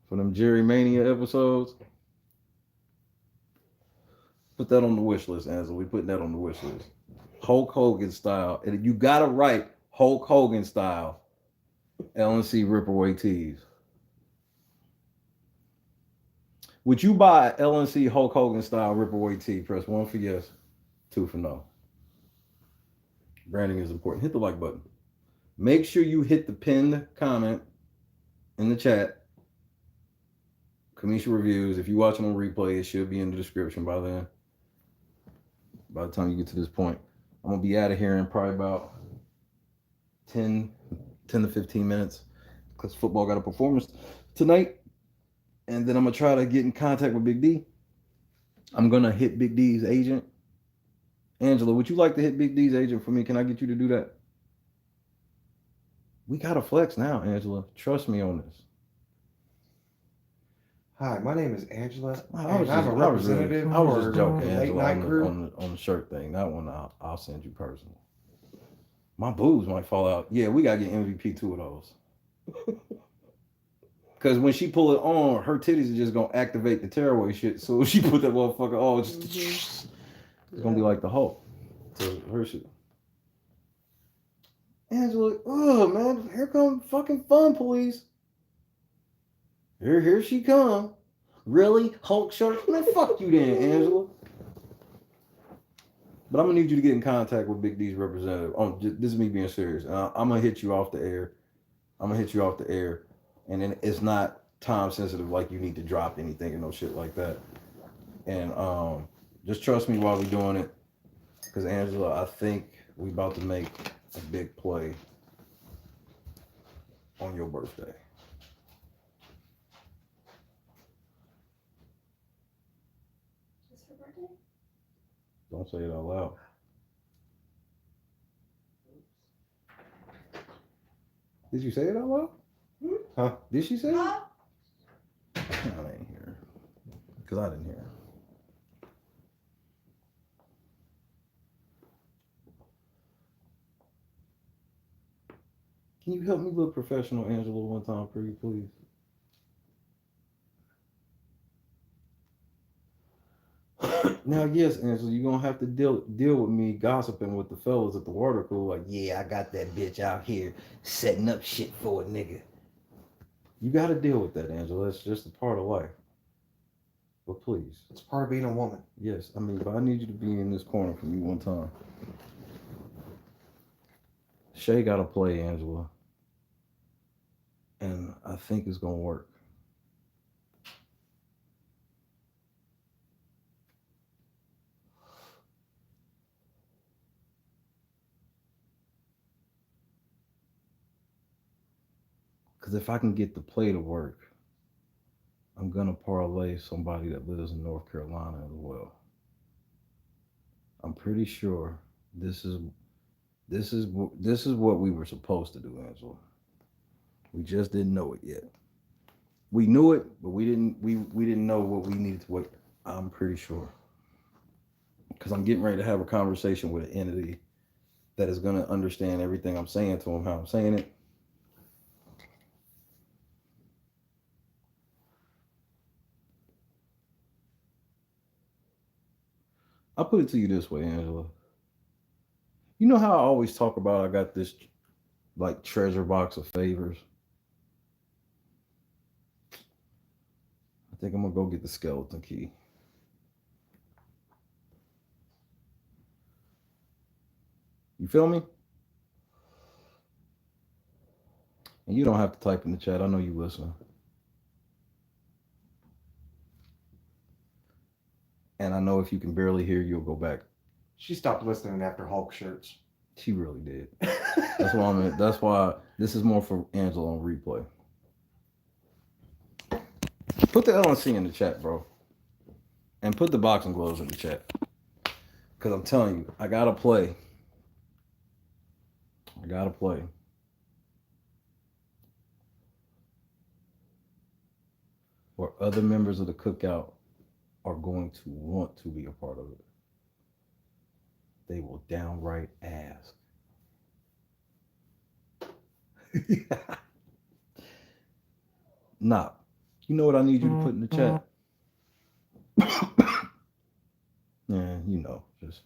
A: for them Jerry Mania episodes. Put that on the wish list, Angela. We putting that on the wish list. Hulk Hogan style. And you gotta write Hulk Hogan style LNC Ripaway tees. Would you buy LNC Hulk Hogan style Ripaway tee? Press 1 for yes, 2 for no. Branding is important. Hit the like button. Make sure you hit the pinned comment in the chat. Kamisha Reviews. If you're watching on replay, it should be in the description by then. By the time you get to this point, I'm gonna be out of here in probably about 10 to 15 minutes because football got a performance tonight. And then I'm gonna try to get in contact with Big D. I'm gonna hit Big D's agent. Angela, would you like to hit Big D's agent for me? Can I get you to do that? We gotta flex now, Angela. Trust me on this.
C: Hi, my name is Angela.
A: I'm a representative. I was just joking, Angela, on the shirt thing. That one I'll send you personally. My boobs might fall out. Yeah, we gotta get MVP 2 of those. Because when she pull it on, her titties are just gonna activate the tearaway shit. So if she put that motherfucker on, it's gonna be like the Hulk. So her shit. Angela, oh man, here come fucking fun police. Here she come. Really? Hulk shirt? Man, fuck you then, Angela. But I'm gonna need you to get in contact with Big D's representative. This is me being serious. I'm gonna hit you off the air. And then it's not time sensitive like you need to drop anything and no shit like that. And just trust me while we're doing it. Because Angela, I think we about to make a big play on your birthday.
B: It's her birthday?
A: Don't say it out loud. Did you say it out loud?
C: Huh?
A: Did she say it? I didn't hear. Because I didn't hear. Can you help me look professional, Angela, one time, pretty please? Now, yes, Angela, you're gonna have to deal with me gossiping with the fellas at the water cooler. Like, yeah, I got that bitch out here setting up shit for a nigga. You gotta deal with that, Angela. It's just a part of life. But please.
C: It's part of being a woman.
A: Yes, I mean, but I need you to be in this corner for me one time. Shay gotta play, Angela. And I think it's gonna work. Because if I can get the play to work, I'm gonna parlay somebody that lives in North Carolina as well. I'm pretty sure this is what we were supposed to do, Angela. We just didn't know it yet. We knew it, but we didn't know what we needed to wait. I'm pretty sure. Because I'm getting ready to have a conversation with an entity that is going to understand everything I'm saying to them, how I'm saying it. I'll put it to you this way, Angela. You know how I always talk about I got this like treasure box of favors? I think I'm going to go get the skeleton key. You feel me? And you don't have to type in the chat. I know you listening. And I know if you can barely hear, you'll go back.
C: She stopped listening after Hulk shirts.
A: She really did. That's why that's why this is more for Angela on replay. Put the LNC in the chat, bro. And put the boxing gloves in the chat. Because I'm telling you, I gotta play. Or other members of the cookout are going to want to be a part of it. They will downright ask. Nah, you know what I need you to put in the chat? Yeah, you know, just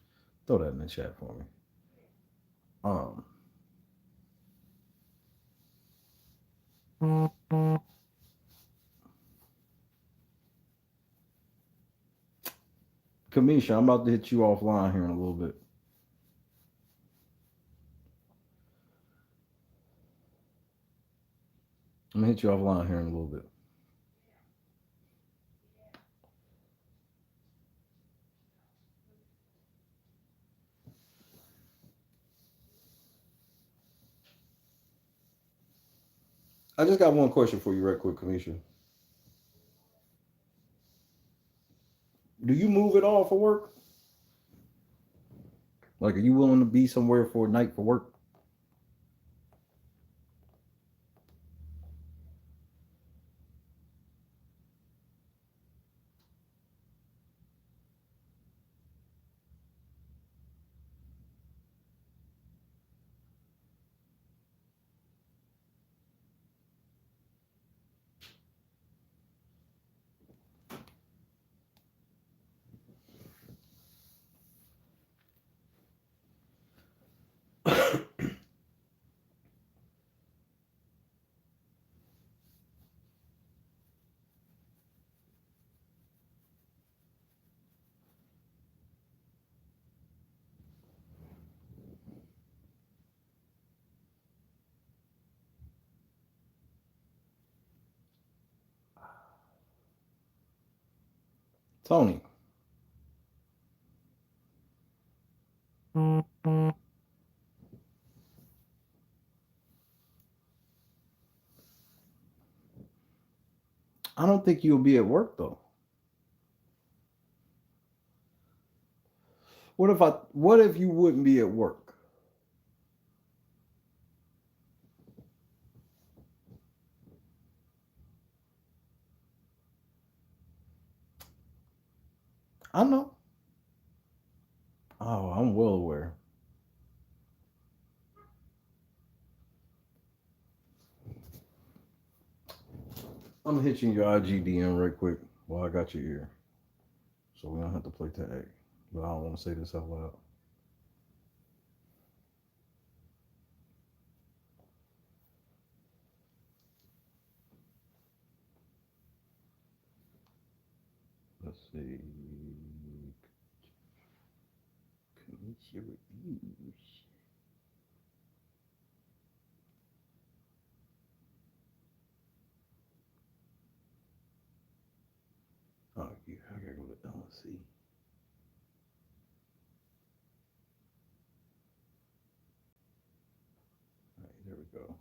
A: throw that in the chat for me. Kamisha, I'm about to hit you offline here in a little bit. I'm gonna hit you offline here in a little bit. I just got one question for you right quick, Kamisha. Do you move at all for work? Like, are you willing to be somewhere for a night for work? Tony. I don't think you'll be at work though. What if you wouldn't be at work? I know. Oh, I'm well aware. I'm gonna hit you in your IG DM right quick while I got your ear. So we don't have to play tag. But I don't want to say this out loud. Let's see. Community reviews. Oh, yeah, I gotta go to LNC. All right, there we go.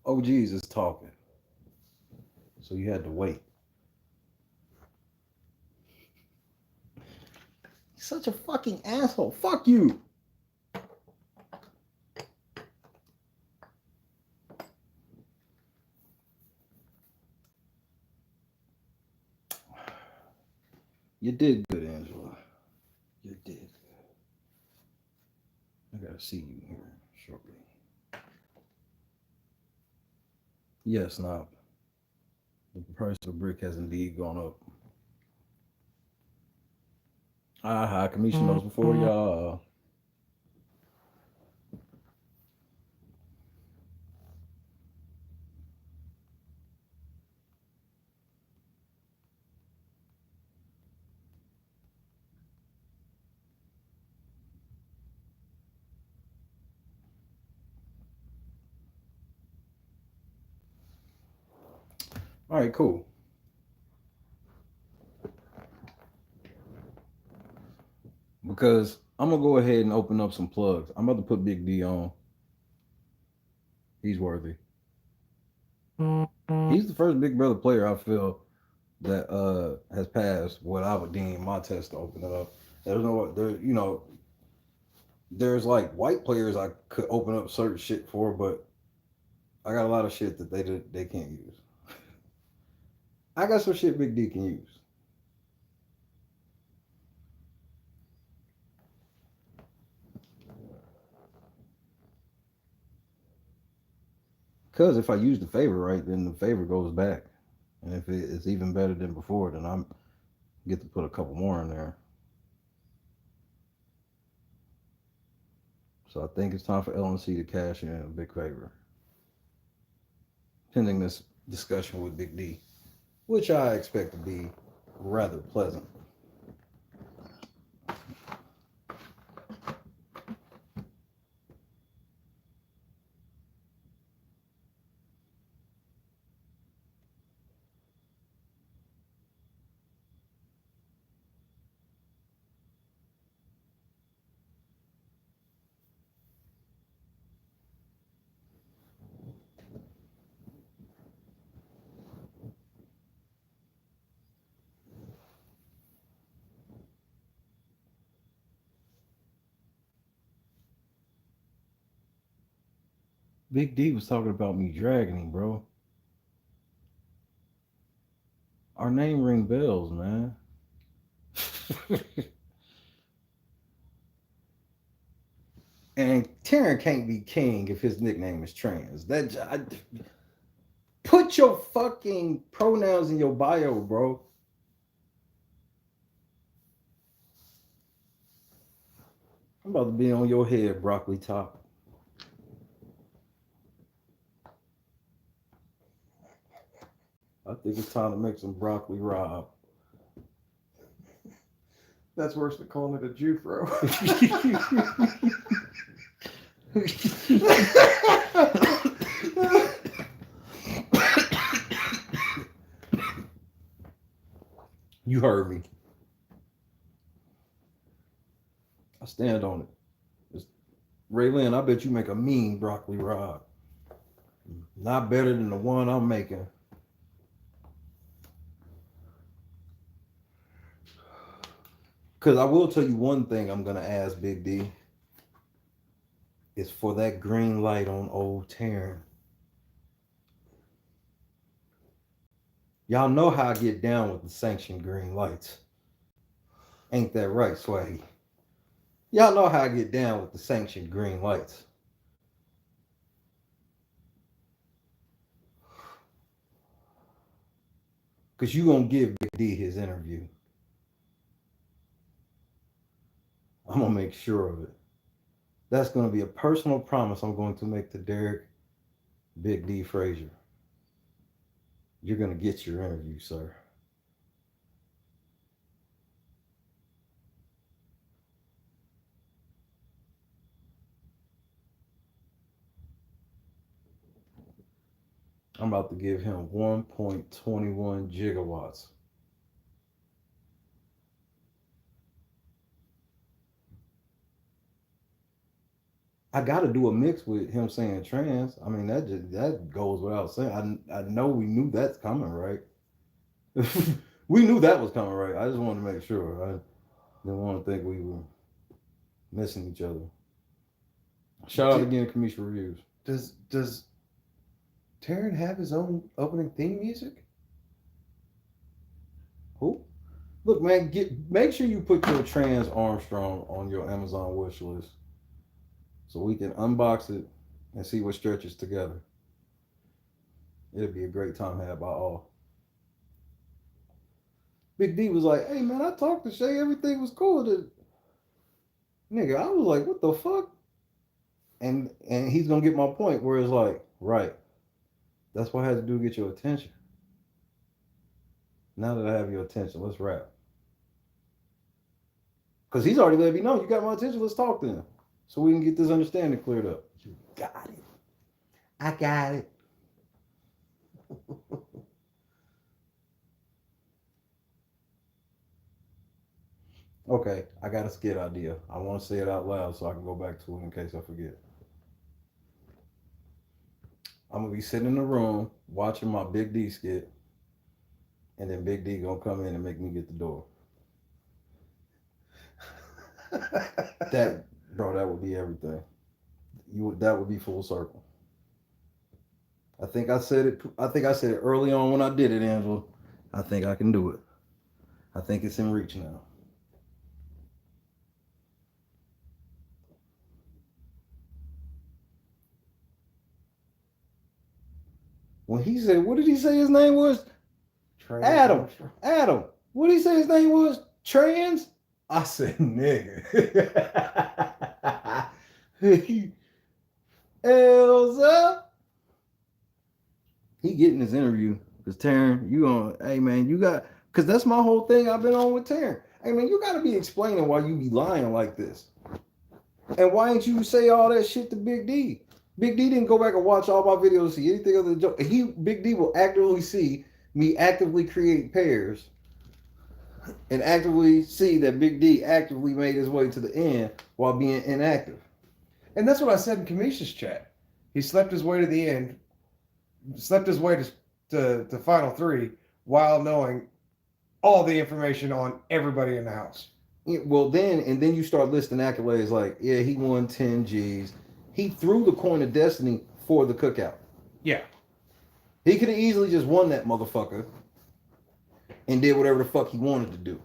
A: Oh, Jesus, talking. So you had to wait. He's such a fucking asshole. Fuck you. You did good, Angela. You did good. I gotta see you here shortly. Yes, now the price of brick has indeed gone up. Aha, Kamisha knows before y'all. All right, cool. Because I'm gonna go ahead and open up some plugs. I'm about to put Big D on. He's worthy. He's the first Big Brother player I feel that has passed what I would deem my test to open it up. There's like white players I could open up certain shit for, but I got a lot of shit that they can't use. I got some shit Big D can use. Because if I use the favor right, then the favor goes back. And if it's even better than before, then I'm get to put a couple more in there. So I think it's time for LNC to cash in a big favor. Pending this discussion with Big D, which I expect to be rather pleasant. Big D was talking about me dragging him, bro. Our name ring bells, man. And Taryn can't be king if his nickname is trans. Put your fucking pronouns in your bio, bro. I'm about to be on your head, broccoli top. I think it's time to make some broccoli rabe.
C: That's worse than calling it a Jufro.
A: You heard me. I stand on it. Raylan, I bet you make a mean broccoli rabe. Not better than the one I'm making. Because I will tell you one thing I'm going to ask Big D. Is for that green light on old Taryn. Y'all know how I get down with the sanctioned green lights. Ain't that right, Swaggy? Y'all know how I get down with the sanctioned green lights. Because you going to give Big D his interview. I'm going to make sure of it. That's going to be a personal promise I'm going to make to Derek Big D Frazier. You're going to get your interview, sir. I'm about to give him 1.21 gigawatts. I got to do a mix with him saying trans. I mean, that goes without saying. I know we knew that's coming, right? We knew that was coming, right? I just wanted to make sure. I didn't want to think we were missing each other. Shout out again, Kamisha Reviews.
C: Does Taryn have his own opening theme music?
A: Who? Look, man, make sure you put your Trans Armstrong on your Amazon wish list so we can unbox it and see what stretches together. It'll be a great time had by all. Big D was like, hey man, I talked to Shay, everything was cool. Nigga, I was like, what the fuck? And he's gonna get my point where it's like, right. That's what I had to do to get your attention. Now that I have your attention, let's rap. Because he's already let me know, you got my attention, let's talk then. So we can get this understanding cleared up.
C: You got it. I got it.
A: Okay, I got a skit idea. I want to say it out loud so I can go back to it in case I forget. I'm going to be sitting in the room watching my Big D skit, and then Big D going to come in and make me get the door. That would be everything. That would be full circle. I think I said it early on when I did it, Angela. I think I can do it. I think it's in reach now. When he said, what did he say his name was? Adam. What did he say his name was? Trans? I said, nigga. Elsa. He getting his interview. Because Taryn, hey man, because that's my whole thing I've been on with Taryn. Hey man, you got to be explaining why you be lying like this. And why ain't you say all that shit to Big D? Big D didn't go back and watch all my videos to see anything other than joke. Big D will actively see me actively create pairs and actively see that Big D actively made his way to the end while being inactive.
C: And that's what I said in Kamisha's chat. He slept his way to the end, slept his way to Final 3 while knowing all the information on everybody in the house.
A: Well, then you start listing accolades like, yeah, he won 10 G's. He threw the coin of destiny for the cookout.
C: Yeah.
A: He could have easily just won that motherfucker and did whatever the fuck he wanted to do.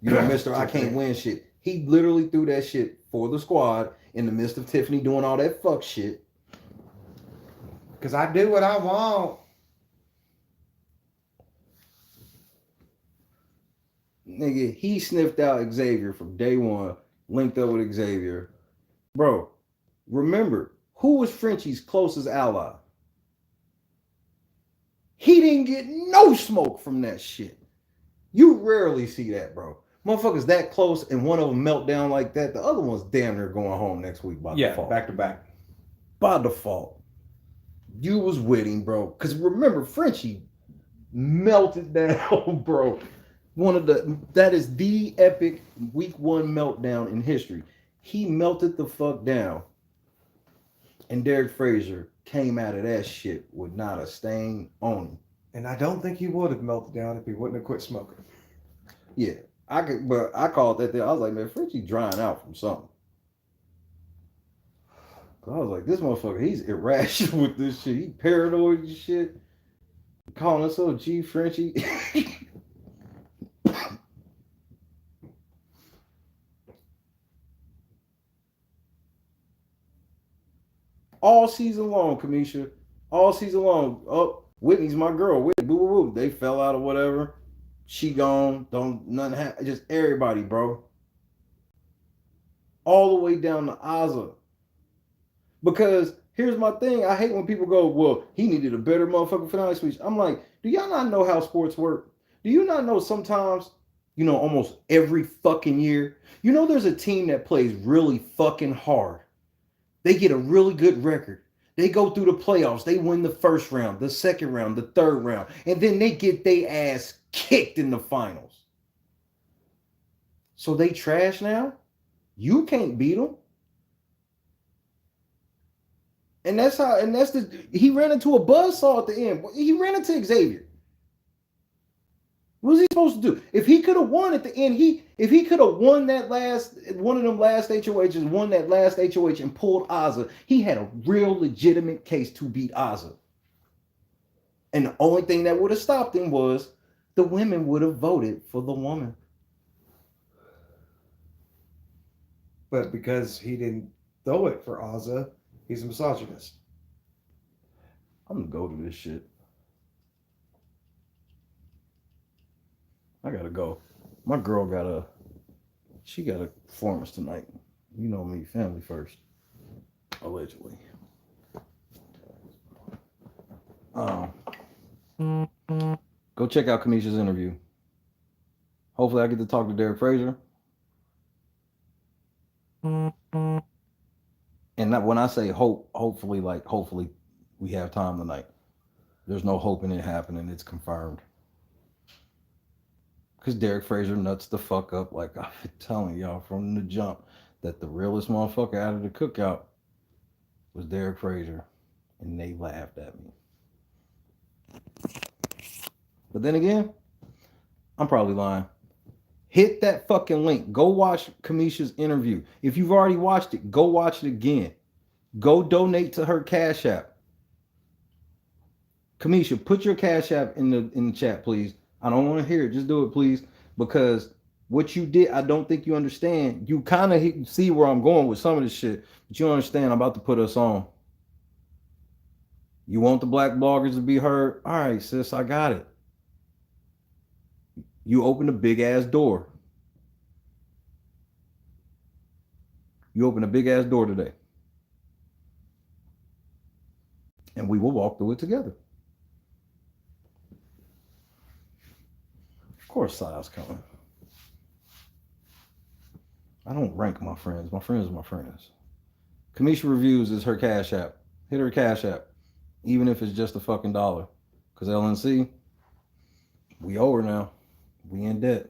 A: You know, Mr. I can't win shit. He literally threw that shit for the squad in the midst of Tiffany doing all that fuck shit.
C: Because I do what I want.
A: Nigga, he sniffed out Xavier from day one, linked up with Xavier. Bro, remember, who was Frenchie's closest ally? He didn't get no smoke from that shit. You rarely see that, bro. Motherfuckers that close and one of them melt down like that. The other one's damn near going home next week by default.
C: Yeah, back to back.
A: By default. You was with him, bro. Because remember, Frenchie melted down, bro. That is the epic week 1 meltdown in history. He melted the fuck down. And Derek Frazier came out of that shit with not a stain on him.
C: And I don't think he would have melted down if he wouldn't have quit smoking.
A: Yeah. But I called that there. I was like, man, Frenchie drying out from something. I was like, this motherfucker, he's irrational with this shit. He paranoid and shit. Calling us G Frenchie. all season long, Kamisha. All season long. Oh, Whitney's my girl. Whitney, boo, boo, boo. They fell out or whatever. She gone. Don't nothing happen. Just everybody, bro. All the way down to Ozza. Because here's my thing. I hate when people go, well, he needed a better motherfucking finale speech. I'm like, do y'all not know how sports work? Do you not know sometimes, almost every fucking year, there's a team that plays really fucking hard. They get a really good record. They go through the playoffs. They win the first round, the second round, the third round. And then they get their ass kicked in the finals. So they trash now? You can't beat them. And he ran into a buzzsaw at the end. He ran into Xavier. What was he supposed to do? If he could have won at the end, if he could have won one of them last HOHs, won that last HOH and pulled Ozza, he had a real legitimate case to beat Ozza. And the only thing that would have stopped him was the women would have voted for the woman.
C: But because he didn't throw it for Ozza, he's a misogynist.
A: I'm gonna go to this shit. I gotta go. My girl got a performance tonight. You know me, family first. Allegedly. Go check out Kamisha's interview. Hopefully I get to talk to Derek Frazier. And when I say hopefully we have time tonight. There's no hope in it happening. It's confirmed. Because Derek Frazier nuts the fuck up, like I've been telling y'all from the jump, that the realest motherfucker out of the cookout was Derek Frazier. And they laughed at me. But then again, I'm probably lying. Hit that fucking link. Go watch Kamisha's interview. If you've already watched it, go watch it again. Go donate to her Cash App. Kamisha, put your Cash App in the chat, please. I don't want to hear it. Just do it, please. Because what you did, I don't think you understand. You kind of see where I'm going with some of this shit. But you don't understand. I'm about to put us on. You want the black bloggers to be heard? All right, sis, I got it. You opened a big ass door. You opened a big ass door today. And we will walk through it together. Of course, Sile's coming. I don't rank my friends. My friends are my friends. Kamisha Reviews is her Cash App. Hit her Cash App. Even if it's just a fucking $1. Because LNC, we owe her now. We in debt.